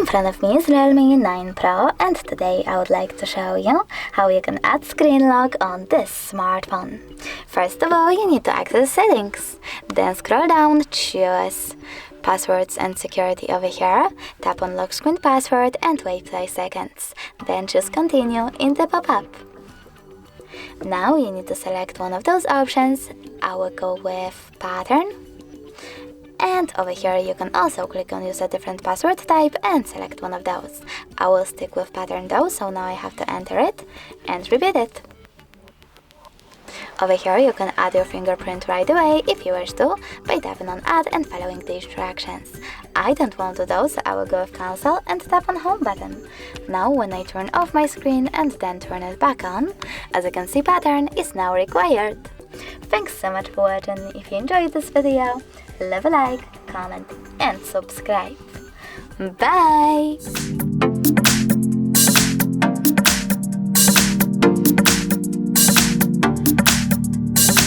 In front of me is Realme 9 Pro, and today I would like to show you how you can add screen lock on this smartphone. First of all, you need to access settings, then scroll down, choose passwords and security over here, tap on lock screen password and wait 5 seconds, then choose continue in the pop-up. Now you need to select one of those options. I will go with pattern. And over here you can also click on use a different password type and select one of those. I will stick with pattern though, so now I have to enter it and repeat it. Over here you can add your fingerprint right away if you wish to by tapping on add and following the instructions. I don't want to though, so I will go with cancel and tap on home button. Now when I turn off my screen and then turn it back on, as you can see, pattern is now required. Thanks so much for watching. If you enjoyed this video, leave a like, comment and subscribe. Bye!